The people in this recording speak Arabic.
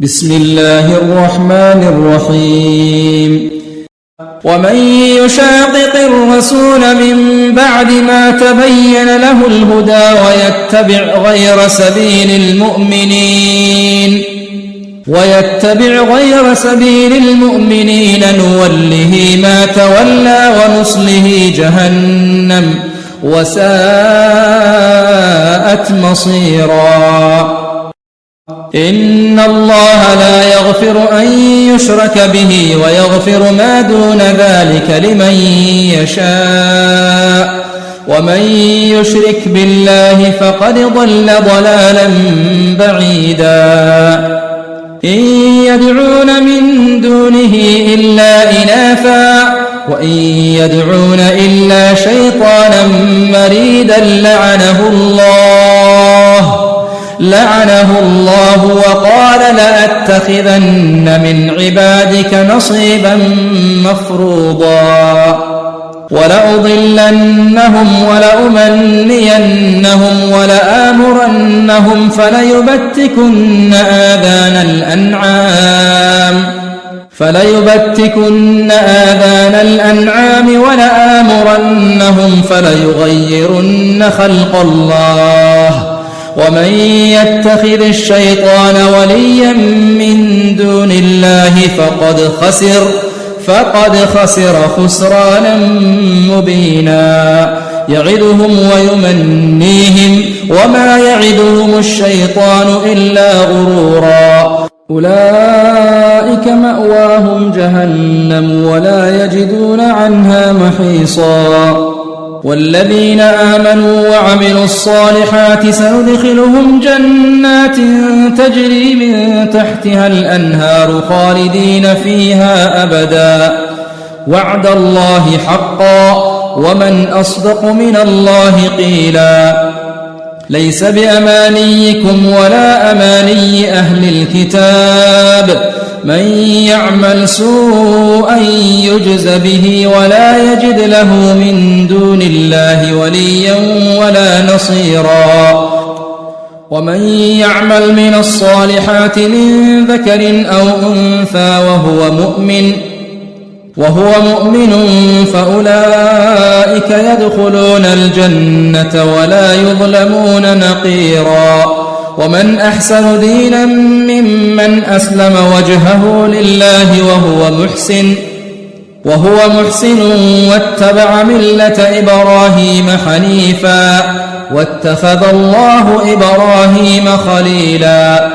بسم الله الرحمن الرحيم ومن يشاقق الرسول من بعد ما تبين له الهدى ويتبع غير سبيل المؤمنين نوله ما تولى ونصله جهنم وساءت مصيرا إن الله لا يغفر أن يشرك به ويغفر ما دون ذلك لمن يشاء ومن يشرك بالله فقد ضل ضلالا بعيدا إن يدعون من دونه إلا إناثا وإن يدعون إلا شيطانا مريدا لعنه الله وقال لأتخذن من عبادك نصيبا مفروضا ولأضلنهم ولأمنينهم ولآمرنهم فليبتكن آذان الأنعام ولآمرنهم فليغيرن خلق الله ومن يتخذ الشيطان وليا من دون الله فقد خسر خسرانا مبينا يعدهم ويمنيهم وما يعدهم الشيطان إلا غرورا أولئك مأواهم جهنم ولا يجدون عنها محيصا والذين آمنوا وعملوا الصالحات سندخلهم جنات تجري من تحتها الأنهار خالدين فيها أبدا وعد الله حقا ومن أصدق من الله قيلا ليس بأمانيكم ولا أماني أهل الكتاب من يعمل سوءا يجز به ولا يجد له من دون الله وليا ولا نصيرا ومن يعمل من الصالحات من ذكر أو أنثى وهو مؤمن فأولئك يدخلون الجنة ولا يظلمون نقيرا ومن أحسن دينا ممن أسلم وجهه لله وهو محسن واتبع ملة إبراهيم حنيفا واتخذ الله إبراهيم خليلا